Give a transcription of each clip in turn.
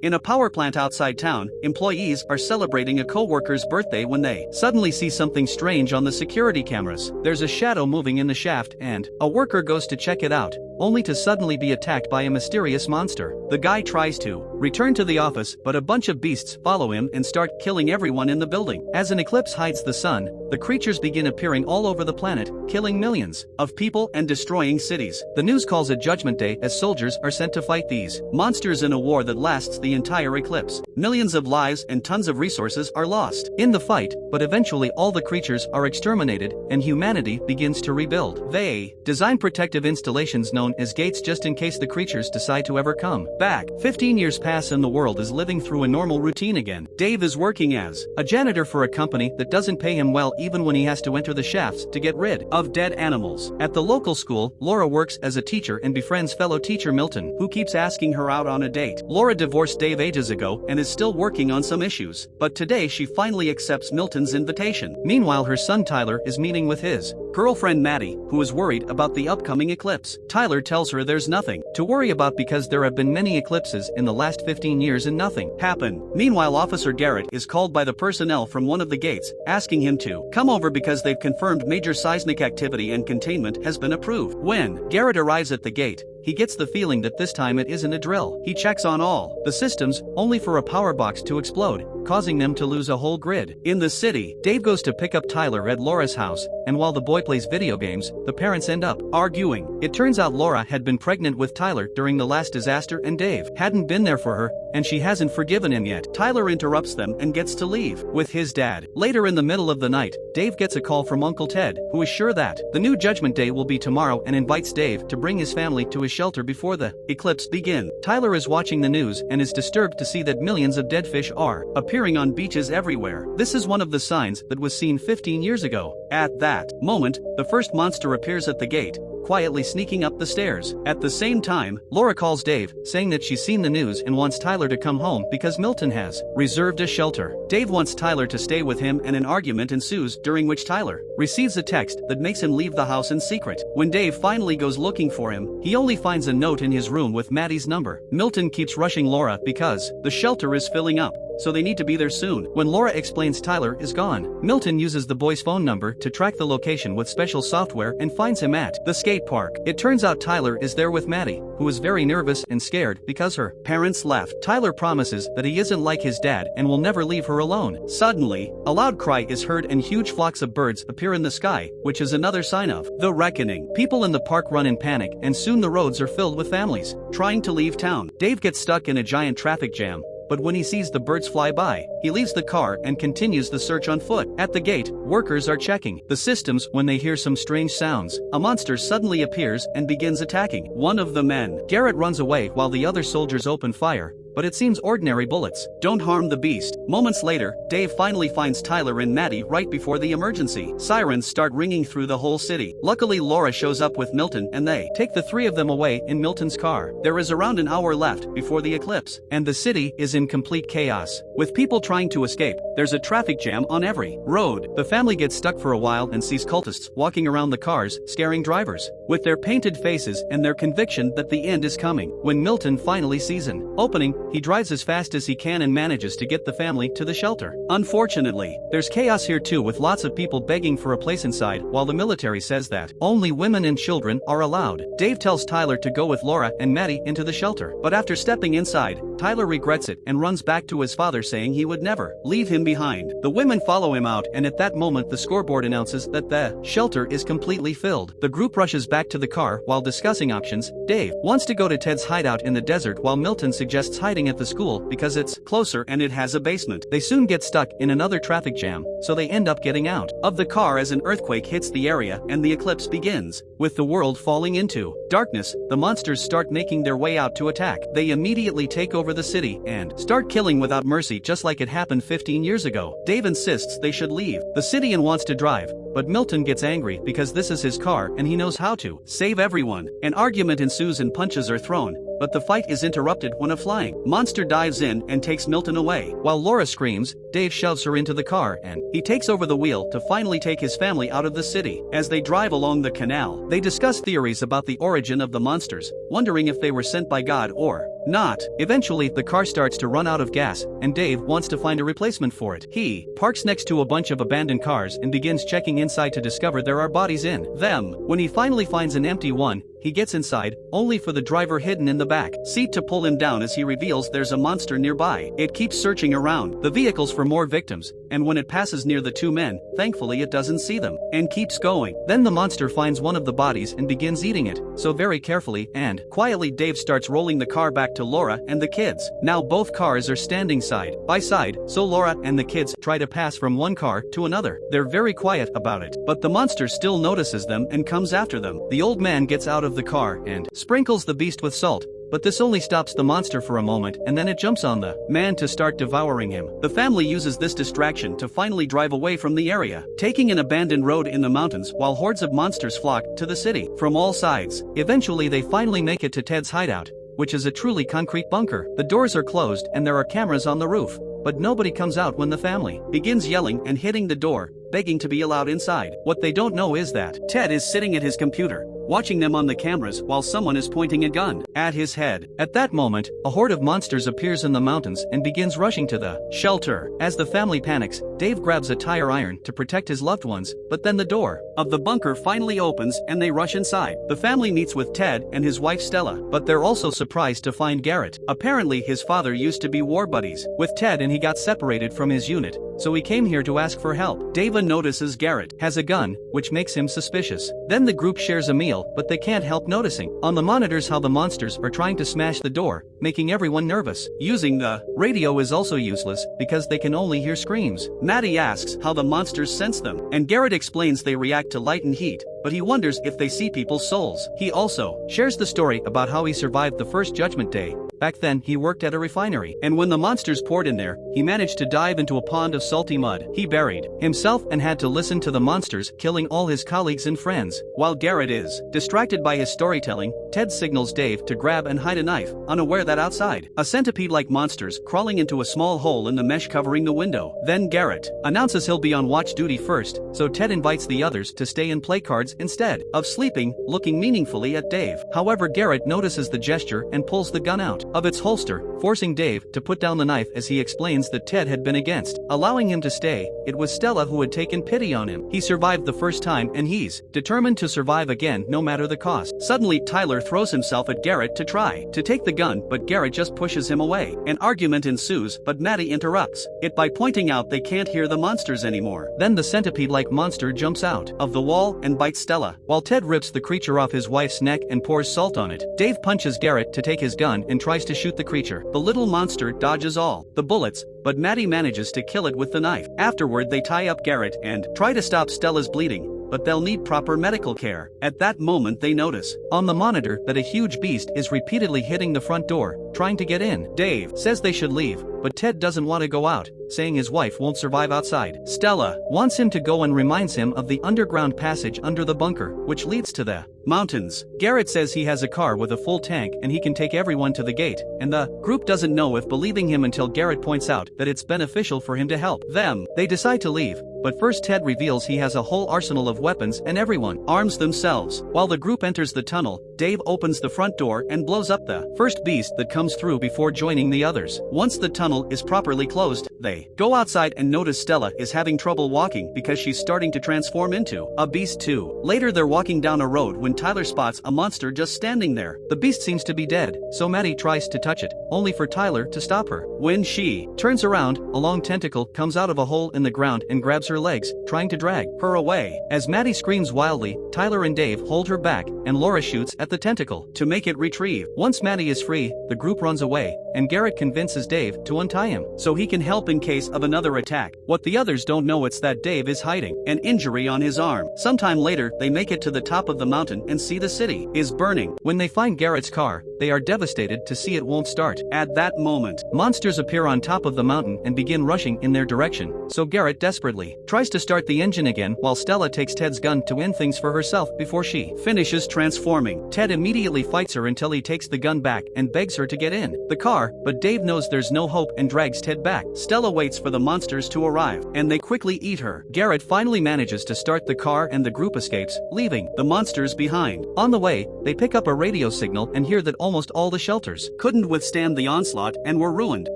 In a power plant outside town, employees are celebrating a co-worker's birthday when they suddenly see something strange on the security cameras. There's a shadow moving in the shaft and a worker goes to check it out, only to suddenly be attacked by a mysterious monster. The guy tries to return to the office, but a bunch of beasts follow him and start killing everyone in the building. As an eclipse hides the sun, the creatures begin appearing all over the planet, killing millions of people and destroying cities. The news calls it Judgment Day as soldiers are sent to fight these monsters in a war that lasts the entire eclipse. Millions of lives and tons of resources are lost in the fight, but eventually all the creatures are exterminated and humanity begins to rebuild. They design protective installations known as gates just in case the creatures decide to ever come back. 15 years pass and the world is living through a normal routine again. Dave is working as a janitor for a company that doesn't pay him well even when he has to enter the shafts to get rid of dead animals. At the local school, Laura works as a teacher and befriends fellow teacher Milton, who keeps asking her out on a date. Laura divorced Dave ages ago and is still working on some issues, but today she finally accepts Milton's invitation. Meanwhile, her son Tyler is meeting with his girlfriend Maddie, who is worried about the upcoming eclipse. Tyler tells her there's nothing to worry about because there have been many eclipses in the last 15 years and nothing happened. Meanwhile, Officer Garrett is called by the personnel from one of the gates, asking him to come over because they've confirmed major seismic activity and containment has been approved. When Garrett arrives at the gate, he gets the feeling that this time it isn't a drill. He checks on all the systems, only for a power box to explode, causing them to lose a whole grid. In the city, Dave goes to pick up Tyler at Laura's house, and while the boy plays video games, the parents end up arguing. It turns out Laura had been pregnant with Tyler during the last disaster and Dave hadn't been there for her, and she hasn't forgiven him yet. Tyler interrupts them and gets to leave with his dad. Later in the middle of the night, Dave gets a call from Uncle Ted, who is sure that the new Judgment Day will be tomorrow and invites Dave to bring his family to his shelter before the eclipse begins. Tyler is watching the news and is disturbed to see that millions of dead fish are appearing on beaches everywhere. This is one of the signs that was seen 15 years ago. At that moment, the first monster appears at the gate, quietly sneaking up the stairs. At the same time, Laura calls Dave, saying that she's seen the news and wants Tyler to come home because Milton has reserved a shelter. Dave wants Tyler to stay with him and an argument ensues, during which Tyler receives a text that makes him leave the house in secret. When Dave finally goes looking for him, he only finds a note in his room with Maddie's number. Milton keeps rushing Laura because the shelter is filling up, so they need to be there soon. When Laura explains Tyler is gone, Milton uses the boy's phone number to track the location with special software and finds him at the skate park. It turns out Tyler is there with Maddie, who is very nervous and scared because her parents left. Tyler promises that he isn't like his dad and will never leave her alone. Suddenly, a loud cry is heard and huge flocks of birds appear in the sky, which is another sign of the reckoning. People in the park run in panic and soon the roads are filled with families trying to leave town. Dave gets stuck in a giant traffic jam, but when he sees the birds fly by, he leaves the car and continues the search on foot. At the gate, workers are checking the systems when they hear some strange sounds. A monster suddenly appears and begins attacking one of the men. Garrett runs away while the other soldiers open fire, but it seems ordinary bullets don't harm the beast. Moments later, Dave finally finds Tyler and Maddie right before the emergency. Sirens start ringing through the whole city. Luckily, Laura shows up with Milton and they take the three of them away in Milton's car. There is around an hour left before the eclipse, and the city is in complete chaos. With people trying to escape, there's a traffic jam on every road. The family gets stuck for a while and sees cultists walking around the cars, scaring drivers with their painted faces and their conviction that the end is coming. When Milton finally sees an opening, he drives as fast as he can and manages to get the family to the shelter. Unfortunately, there's chaos here too, with lots of people begging for a place inside while the military says that only women and children are allowed. Dave tells Tyler to go with Laura and Maddie into the shelter, but after stepping inside, Tyler regrets it and runs back to his father saying he would never leave him behind. The women follow him out and at that moment the scoreboard announces that the shelter is completely filled. The group rushes back to the car while discussing options. Dave wants to go to Ted's hideout in the desert while Milton suggests hiding at the school because it's closer and it has a basement. They soon get stuck in another traffic jam, so they end up getting out of the car as an earthquake hits the area and the eclipse begins. With the world falling into darkness, the monsters start making their way out to attack. They immediately take over the city and start killing without mercy, just like it happened 15 years ago. Dave insists they should leave the city and wants to drive, but Milton gets angry because this is his car and he knows how to save everyone. An argument ensues and punches are thrown, but the fight is interrupted when a flying monster dives in and takes Milton away. While Laura screams, Dave shoves her into the car and he takes over the wheel to finally take his family out of the city. As they drive along the canal, they discuss theories about the origin of the monsters, wondering if they were sent by God or not. Eventually, the car starts to run out of gas, and Dave wants to find a replacement for it. He parks next to a bunch of abandoned cars and begins checking inside to discover there are bodies in them. When he finally finds an empty one, he gets inside, only for the driver hidden in the back seat to pull him down as he reveals there's a monster nearby. It keeps searching around the vehicles for more victims, and when it passes near the two men, thankfully it doesn't see them, and keeps going. Then the monster finds one of the bodies and begins eating it, so very carefully and quietly Dave starts rolling the car back to Laura and the kids. Now both cars are standing side by side, so Laura and the kids try to pass from one car to another. They're very quiet about it, but the monster still notices them and comes after them. The old man gets out of the car and sprinkles the beast with salt, but this only stops the monster for a moment and then it jumps on the man to start devouring him. The family uses this distraction to finally drive away from the area, taking an abandoned road in the mountains while hordes of monsters flock to the city from all sides. Eventually they finally make it to Ted's hideout, which is a truly concrete bunker. The doors are closed and there are cameras on the roof, but nobody comes out when the family begins yelling and hitting the door, begging to be allowed inside. What they don't know is that Ted is sitting at his computer, watching them on the cameras while someone is pointing a gun at his head. At that moment, a horde of monsters appears in the mountains and begins rushing to the shelter. As the family panics, Dave grabs a tire iron to protect his loved ones, but then the door of the bunker finally opens and they rush inside. The family meets with Ted and his wife Stella, but they're also surprised to find Garrett. Apparently his father used to be war buddies with Ted and he got separated from his unit, so he came here to ask for help. Dave notices Garrett has a gun, which makes him suspicious. Then the group shares a meal, but they can't help noticing on the monitors how the monsters are trying to smash the door, making everyone nervous. Using the radio is also useless because they can only hear screams. Maddie asks how the monsters sense them, and Garrett explains they react to light and heat, but he wonders if they see people's souls. He also shares the story about how he survived the first Judgment Day. Back then, he worked at a refinery, and when the monsters poured in there, he managed to dive into a pond of salty mud. He buried himself and had to listen to the monsters killing all his colleagues and friends. While Garrett is distracted by his storytelling, Ted signals Dave to grab and hide a knife, unaware that outside, a centipede-like monster's crawling into a small hole in the mesh covering the window. Then Garrett announces he'll be on watch duty first, so Ted invites the others to stay and play cards instead of sleeping, looking meaningfully at Dave. However, Garrett notices the gesture and pulls the gun out of its holster, forcing Dave to put down the knife as he explains that Ted had been against allowing him to stay. It was Stella who had taken pity on him. He survived the first time and he's determined to survive again no matter the cost. Suddenly Tyler throws himself at Garrett to try to take the gun, but Garrett just pushes him away. An argument ensues, but Maddie interrupts it by pointing out they can't hear the monsters anymore. Then the centipede-like monster jumps out of the wall and bites Stella. While Ted rips the creature off his wife's neck and pours salt on it, Dave punches Garrett to take his gun and tries to shoot the creature. The little monster dodges all the bullets, but Maddie manages to kill it with the knife. Afterward they tie up Garrett and try to stop Stella's bleeding, but they'll need proper medical care. At that moment they notice on the monitor that a huge beast is repeatedly hitting the front door, trying to get in. Dave says they should leave, but Ted doesn't want to go out, saying his wife won't survive outside. Stella wants him to go and reminds him of the underground passage under the bunker, which leads to the mountains. Garrett says he has a car with a full tank and he can take everyone to the gate, and the group doesn't know if believing him until Garrett points out that it's beneficial for him to help them. They decide to leave, but first Ted reveals he has a whole arsenal of weapons and everyone arms themselves. While the group enters the tunnel, Dave opens the front door and blows up the first beast that comes through before joining the others. Once the tunnel is properly closed, they go outside and notice Stella is having trouble walking because she's starting to transform into a beast too. Later they're walking down a road when Tyler spots a monster just standing there. The beast seems to be dead, so Maddie tries to touch it, only for Tyler to stop her. When she turns around, a long tentacle comes out of a hole in the ground and grabs her legs, trying to drag her away. As Maddie screams wildly, Tyler and Dave hold her back, and Laura shoots at the tentacle to make it retrieve. Once Maddie is free, the group runs away, and Garrett convinces Dave to untie him, so he can help in case of another attack. What the others don't know is that Dave is hiding an injury on his arm. Sometime later, they make it to the top of the mountain open and see the city is burning. When they find Garrett's car, they are devastated to see it won't start. At that moment, monsters appear on top of the mountain and begin rushing in their direction, so Garrett desperately tries to start the engine again while Stella takes Ted's gun to end things for herself before she finishes transforming. Ted immediately fights her until he takes the gun back and begs her to get in the car, but Dave knows there's no hope and drags Ted back. Stella waits for the monsters to arrive, and they quickly eat her. Garrett finally manages to start the car and the group escapes, leaving the monsters behind. On the way, they pick up a radio signal and hear that almost all the shelters couldn't withstand the onslaught and were ruined.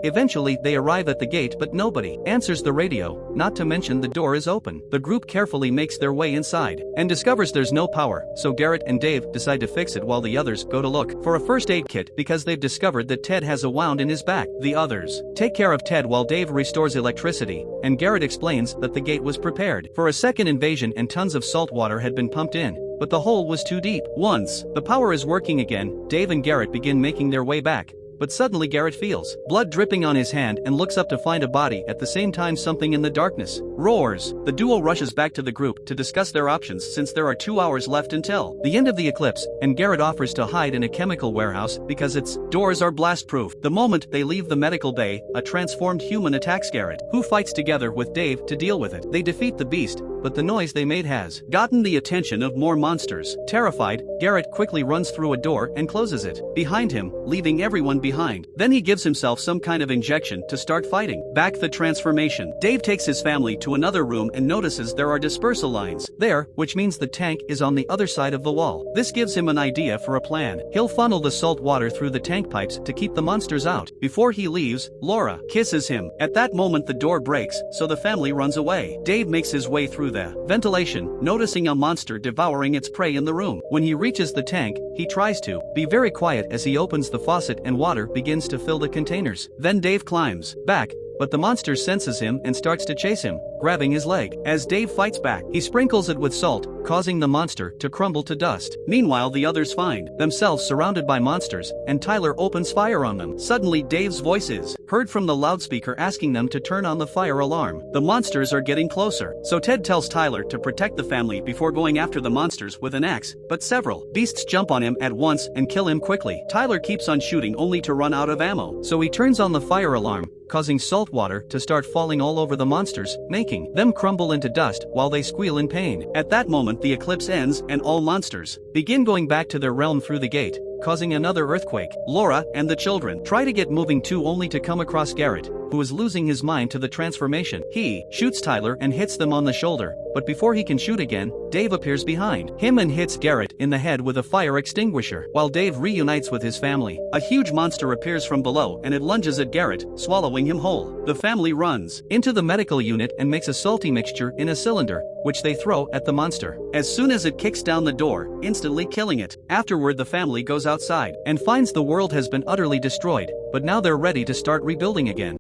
Eventually, they arrive at the gate but nobody answers the radio, not to mention the door is open. The group carefully makes their way inside and discovers there's no power, so Garrett and Dave decide to fix it while the others go to look for a first aid kit because they've discovered that Ted has a wound in his back. The others take care of Ted while Dave restores electricity, and Garrett explains that the gate was prepared for a second invasion and tons of salt water had been pumped in, but the hole was too deep. Once the power is working again, Dave and Garrett begin making their way back. But suddenly Garrett feels blood dripping on his hand and looks up to find a body. At the same time, something in the darkness roars. The duo rushes back to the group to discuss their options since there are 2 hours left until the end of the eclipse, and Garrett offers to hide in a chemical warehouse because its doors are blast-proof. The moment they leave the medical bay, a transformed human attacks Garrett, who fights together with Dave to deal with it. They defeat the beast, but the noise they made has gotten the attention of more monsters. Terrified, Garrett quickly runs through a door and closes it behind him, leaving everyone behind. Then he gives himself some kind of injection to start fighting back the transformation. Dave takes his family to another room and notices there are dispersal lines there, which means the tank is on the other side of the wall. This gives him an idea for a plan. He'll funnel the salt water through the tank pipes to keep the monsters out. Before he leaves, Laura kisses him. At that moment the door breaks, so the family runs away. Dave makes his way through the ventilation, noticing a monster devouring its prey in the room. When he reaches the tank, he tries to be very quiet as he opens the faucet and water begins to fill the containers. Then Dave climbs back, but the monster senses him and starts to chase him, grabbing his leg. As Dave fights back, he sprinkles it with salt, causing the monster to crumble to dust. Meanwhile, the others find themselves surrounded by monsters, and Tyler opens fire on them. Suddenly, Dave's voice is heard from the loudspeaker asking them to turn on the fire alarm. The monsters are getting closer, so Ted tells Tyler to protect the family before going after the monsters with an axe, but several beasts jump on him at once and kill him quickly. Tyler keeps on shooting only to run out of ammo, so he turns on the fire alarm, causing salt water to start falling all over the monsters, making them crumble into dust while they squeal in pain. At that moment, the eclipse ends and all monsters begin going back to their realm through the gate, causing another earthquake. Laura and the children try to get moving too, only to come across Garrett, who is losing his mind to the transformation. He shoots Tyler and hits them on the shoulder, but before he can shoot again, Dave appears behind him and hits Garrett in the head with a fire extinguisher. While Dave reunites with his family, a huge monster appears from below and it lunges at Garrett, swallowing him whole. The family runs into the medical unit and makes a salty mixture in a cylinder, which they throw at the monster. As soon as it kicks down the door, instantly killing it. Afterward, the family goes outside and finds the world has been utterly destroyed, but now they're ready to start rebuilding again.